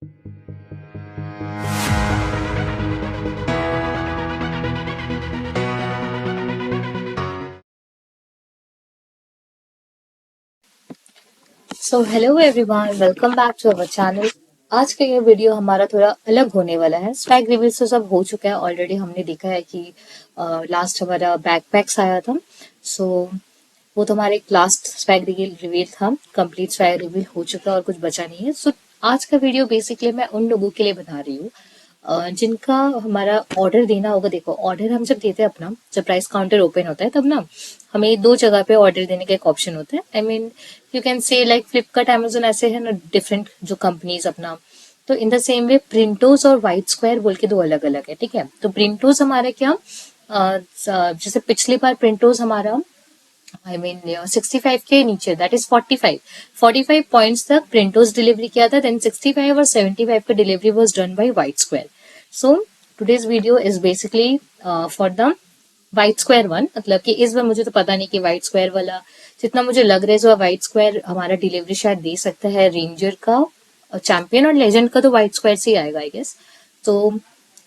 So hello everyone, welcome back to our channel. आज का ये वीडियो हमारा थोड़ा अलग होने वाला है। स्वैग रिव्यूज तो सब हो चुका है ऑलरेडी। हमने देखा है कि लास्ट हमारा बैकपैक्स आया था। सो वो तो हमारे लास्ट स्वैग रिवील था। कंप्लीट स्वैग रिवील हो चुका है और कुछ बचा नहीं है। सो आज का वीडियो बेसिकली मैं उन लोगों के लिए बना रही हूँ जिनका हमारा ऑर्डर देना होगा। देखो, ऑर्डर हम जब देते हैं अपना, जब प्राइस काउंटर ओपन होता है तब ना हमें दो जगह पे ऑर्डर देने का एक ऑप्शन होता है। I mean you can say like Flipkart, Amazon, ऐसे है ना डिफरेंट जो कंपनीज अपना। तो इन द सेम वे प्रिंटोज और व्हाइट स्क्वायर बोल के दो अलग अलग है, ठीक है। तो प्रिंटोज हमारा क्या, जैसे पिछली बार प्रिंटोज हमारा आई मीन 65 के नीचे, दैट इज 45 पॉइंट्स तक प्रिंटोज डिलीवरी किया था। देन 65 और 75 का delivery was done by white square. So today's video is basically for the white square one. मतलब कि इस बार मुझे तो पता नहीं कि व्हाइट स्क्वायर वाला, जितना मुझे लग रहा है जो व्हाइट स्क्वायर हमारा डिलीवरी शायद दे सकता है रेंजर का, चैंपियन और लेजेंड का तो व्हाइट स्क्वायर से ही आएगा आई गेस। तो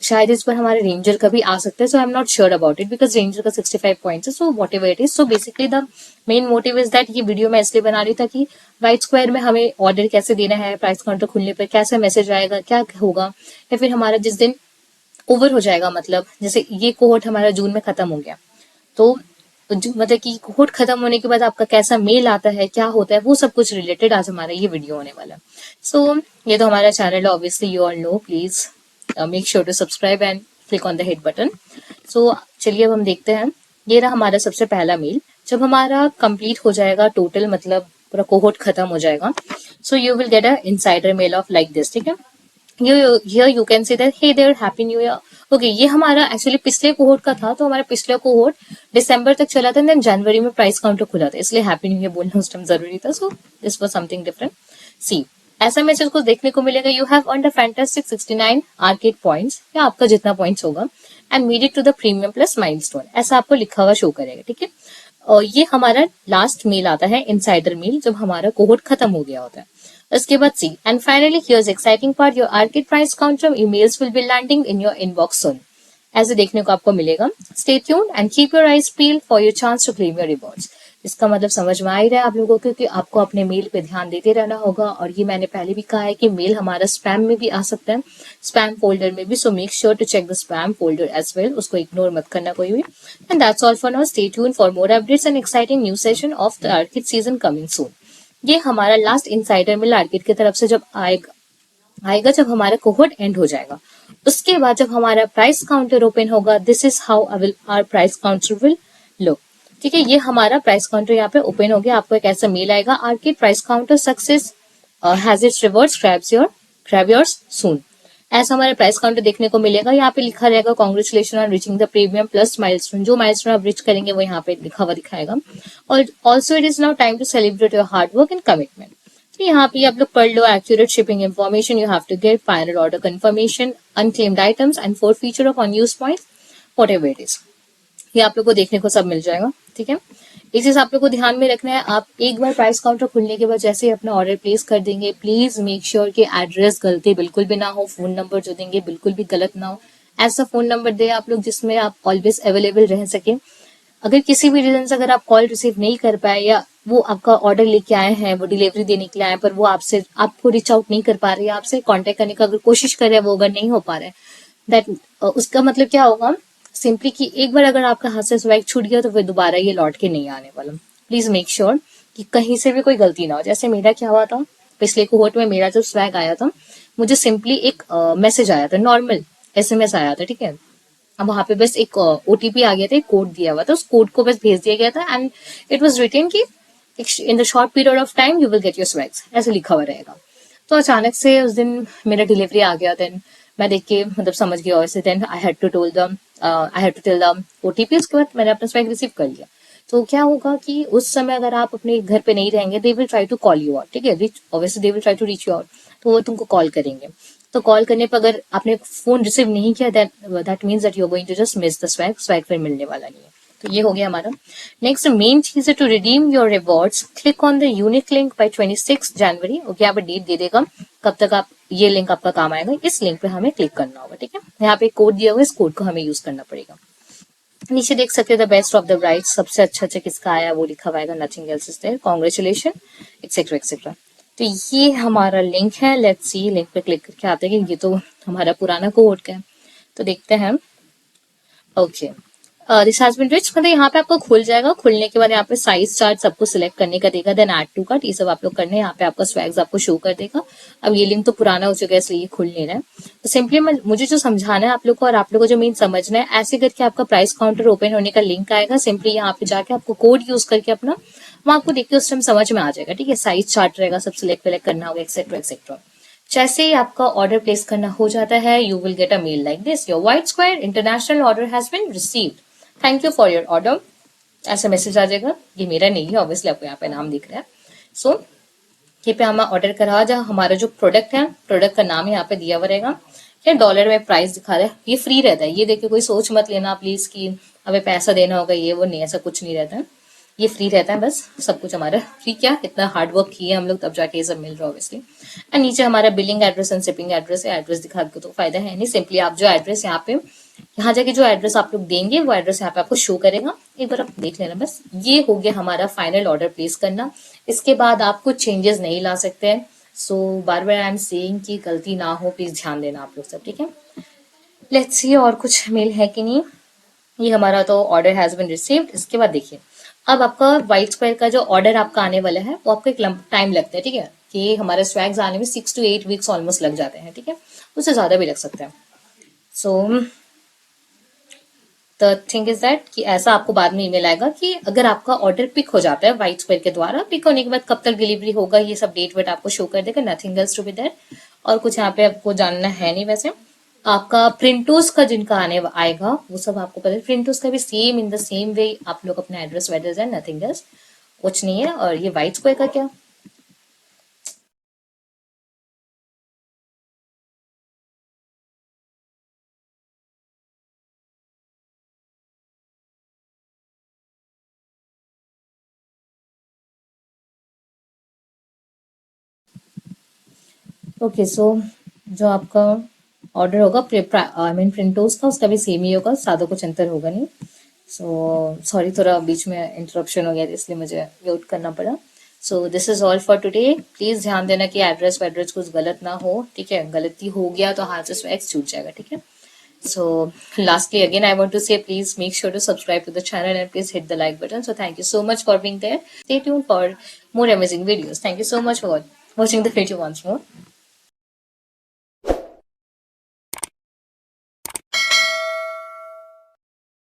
शायद इस पर हमारे रेंजर का भी आ सकता है। So I am not sure about it because ranger का 65 पॉइंट्स है। So whatever it is, so basically the main motive is that ये वीडियो मैं इसलिए बना रही था कि व्हाइट स्क्वायर में हमें ऑर्डर कैसे देना है, प्राइस काउंटर खुलने पर कैसे मैसेज आएगा, क्या होगा, या फिर हमारा जिस दिन ओवर हो जाएगा, मतलब जैसे ये कोहोर्ट हमारा जून में खत्म हो गया, तो मतलब कि कोहोर्ट खत्म होने के बाद आपका कैसा मेल आता है, क्या होता है, वो सब कुछ रिलेटेड आज हमारा ये वीडियो होने वाला है। सो ये तो हमारा चैनल है, obviously you all know. Please make sure to subscribe and click on the hit button. So चलिए अब हम देखते हैं। ये रहा हमारा सबसे पहला मेल। जब हमारा कंप्लीट हो जाएगा टोटल, मतलब पूरा कोहोर्ट खत्म हो जाएगा, so you will get a insider mail of like this, ठीक है। here you can say that hey there, happy new year। Okay, ये हमारा एक्चुअली पिछले कोहोर्ट का था। तो हमारा पिछले कोहोर्ट दिसंबर तक चला था, देन जनवरी में प्राइस काउंटर खुला था, इसलिए हैप्पी न्यू ईयर बोलना उस टाइम जरूरी था। So this was something different. See, ऐसा मैसेज को देखने को मिलेगा, you have earned a fantastic 69 arcade points, या आपका जितना पॉइंट्स होगा, and made it to the premium plus milestone, ऐसा आपको लिखा हुआ शो करेगा, ठीक है। और ये हमारा लास्ट मेल आता है, इनसाइडर मेल, जब हमारा कोहोर्ट खत्म हो गया होता है। उसके बाद see, and finally here's exciting part, your arcade prize counter emails will be landing in your inbox soon, ऐसे देखने को आपको मिलेगा। Stay tuned and keep your eyes peeled for your chance to claim your rewards. इसका मतलब समझ में आ ही रहा है आप लोगों को कि आपको अपने मेल पे ध्यान देते रहना होगा। और ये मैंने पहले भी कहा है कि मेल हमारा स्पैम में भी आ सकता है, स्पैम फोल्डर में भी। So make sure to check the spam folder as well, उसको इग्नोर मत करना कोई भी। And that's all for now. Stay tuned for more updates and exciting new session of the orchid season coming soon. ये हमारा last insider मिल orchid की तरफ से जब आएगा जब हमारा कोहोर्ट एंड हो जाएगा। उसके बाद जब हमारा प्राइस काउंटर ओपन होगा, this is how our price counter will look, ठीक है। ये हमारा प्राइस काउंटर यहाँ पे ओपन हो गया। आपको एक ऐसा मेल आएगा, arcade prize counter success has its rewards, grab yours soon. ऐसा हमारा प्राइस काउंटर देखने को मिलेगा। यहाँ पे लिखा रहेगा congratulation on reaching the premium plus milestone. जो माइलस्टोन आप रीच करेंगे वो यहाँ पे लिखा हुआ दिखाएगा। और also it is now time to celebrate your hard work and commitment. तो यहाँ पे आप लोग पढ़ लो, accurate shipping information you have to get, final order confirmation, unclaimed items and fourth feature of unused point, whatever it is. ये आप लोग को देखने को सब मिल जाएगा, ठीक है। एक चीज आप लोग को ध्यान में रखना है, आप एक बार प्राइस काउंटर खुलने के बाद जैसे ही अपना ऑर्डर प्लेस कर देंगे, प्लीज मेक श्योर कि एड्रेस गलती बिल्कुल भी ना हो, फोन नंबर जो देंगे बिल्कुल भी गलत ना हो। ऐसा फोन नंबर दे आप लोग जिसमें आप ऑलवेज अवेलेबल रह सके। अगर किसी भी रीजन से अगर आप कॉल रिसीव नहीं कर पाए, या वो आपका ऑर्डर लेके आए हैं, वो डिलीवरी देने के लिए आए, पर वो आपसे आपको रीच आउट नहीं कर पा रहे, आपसे कांटेक्ट करने का अगर कोशिश कर रहे हैं, वो अगर नहीं हो पा रहा है, दैट उसका मतलब क्या होगा, सिंपली कि एक बार अगर आपका हाथ से स्वैग छूट गया तो फिर दोबारा ये लौट के नहीं आने वाला। प्लीज मेक श्योर कि कहीं से भी कोई गलती ना हो। जैसे मेरा क्या हुआ था पिछले कोहोर्ट में, मेरा जब स्वैग आया था, मुझे सिंपली एक मैसेज आया था, नॉर्मल एसएमएस आया था, ठीक है। अब वहां पे बस एक ओटीपी आ गया था, एक कोड दिया हुआ था, उस कोड को बस भेज दिया गया था, एंड इट वाज रिटन कि in the short period of time you will get your swags, ऐसे लिखा हुआ रहेगा। तो अचानक से उस दिन मेरा डिलीवरी आ गया। देन मैं देख के मतलब समझ गया वैसे। Then I had to tell the OTP. उसके बाद मैंने अपना स्वैग रिसीव कर लिया। तो क्या होगा कि उस समय अगर आप अपने घर पे नहीं रहेंगे, they will try to call you out, ठीक है। Obviously they will try to reach you out, तो वो तुमको कॉल करेंगे। तो कॉल करने पर अगर आपने फोन रिसीव नहीं किया, that means that you are going to just miss the swag, swag फिर मिलने वाला नहीं है। तो ये हो गया हमारा। नेक्स्ट मेन चीज है to redeem your rewards click on the unique link by 26 January. Okay, यहाँ पे डेट दे देगा कब तक आप ये लिंक आपका काम आएगा, इस लिंक पे हमें क्लिक करना होगा। ठीक है, यहाँ पे कोड दिया हुआ है, इस कोड को हमें यूज करना पड़ेगा। नीचे देख सकते हैं the best of the bright, सबसे अच्छा किसका आया वो लिखा हुआ है, nothing else is there, congratulation etcetera etcetera. तो ये हमारा लिंक है। लेट्स सी, लिंक पे क्लिक करके आते हैं कि ये तो हमारा पुराना कोड का है, तो देखते हैं। Okay, this has been rich, मतलब यहाँ पे आपको खुल जाएगा। खुलने के बाद यहाँ पे साइज चार्ट सबको सिलेक्ट करने का देगा, देन ऐड टू कार्ट, ये सब आप लोग करने। यहाँ पे आपका स्वैग्स आपको शो कर देगा। अब ये लिंक तो पुराना हो चुका है इसलिए ये खुल नहीं रहा है। तो सिंपली मुझे जो समझाना है आप लोग को और आप लोग को जो मेन समझना है, ऐसे करके आपका प्राइस काउंटर ओपन होने का लिंक आएगा। सिंपली यहाँ पे जाके आपको कोड यूज करके अपना वहां आपको देख के उस टाइम समझ में आ जाएगा। ठीक है, साइज चार्ट रहेगा, सब सिलेक्ट करना होगा एक्सेट्रा एक्सेट्रा। जैसे ही आपका ऑर्डर प्लेस करना हो जाता है, you will get a mail like this, your white square international order has been received, thank you for your order. ऐसा मैसेज आ जाएगा। ये मेरा नहीं है, ऑब्वियसली आपको यहाँ पे नाम दिख रहा है। सो ये पे हमें ऑर्डर करा जा, हमारा जो प्रोडक्ट है, प्रोडक्ट का नाम यहाँ पे दिया हुआ रहेगा। क्या डॉलर में प्राइस दिखा रहा है, ये फ्री रहता है। ये देखिए कोई सोच मत लेना प्लीज कि हमें पैसा देना होगा, ये वो नहीं, ऐसा कुछ नहीं रहता है। ये फ्री रहता है, बस सब कुछ हमारा फ्री। क्या इतना हार्ड वर्क किए हम लोग तब जाके ये सब मिल रहा है ऑब्वियसली। एंड नीचे हमारा billing address and shipping address है। एड्रेस दिखा के तो फायदा है नहीं, सिंपली आप जो एड्रेस यहाँ पे यहाँ जाके जो एड्रेस आप लोग देंगे वो एड्रेस यहाँ पे आपको शो करेगा। एक बार आप देख लेना बस। ये हो गया हमारा फाइनल ऑर्डर प्लेस करना। इसके बाद आप कुछ चेंजेस नहीं ला सकते हैं। सो बार बार आई एम सेइंग कि गलती ना हो, प्लीज ध्यान देना आप लोग सब। ठीक है, लेट्स सी और कुछ मेल है कि नहीं। ये हमारा तो ऑर्डर हैज बीन रिसीव्ड। इसके बाद देखिए, अब आपका व्हाइट स्क्वायर का जो ऑर्डर आपका आने वाला है वो आपको एक टाइम लगता है। ठीक है, कि हमारे स्वैग्स आने में 6 to 8 वीक्स ऑलमोस्ट लग जाते हैं। ठीक है, उससे ज्यादा भी लग सकता है। So the thing is that कि ऐसा आपको बाद में ईमेल आएगा कि अगर आपका ऑर्डर पिक हो जाता है व्हाइट स्क्वायर के द्वारा, पिक होने के बाद कब तक डिलीवरी होगा ये सब डेट वेट आपको शो कर देगा। Nothing else to be there. और कुछ यहाँ पे आपको जानना है नहीं। वैसे आपका प्रिंटोस का जिनका आने आएगा वो सब आपको पता है। प्रिंटोस का भी same in the same way आप लोग अपना एड्रेस वेड्रेस है, नथिंग एल्स, कुछ नहीं है। और ये व्हाइट स्क्वायर का क्या, ओके। सो जो आपका ऑर्डर होगा आई मीन प्रिंटोस का, उसका भी सेम ही होगा, ज्यादा कुछ अंतर होगा नहीं। सो सॉरी, थोड़ा बीच में इंटरप्शन हो गया इसलिए मुझे म्यूट करना पड़ा। So this is all for today. Please ध्यान देना कि एड्रेस वेड्रेस कुछ गलत ना हो। ठीक है, गलती हो गया तो हाथ से स्वैग छूट जाएगा। ठीक है, so lastly again I want to say please make sure to subscribe to the channel and please hit the like button. So thank you so much for being there. Stay tuned for more amazing videos. Thank you so much for watching the video once more.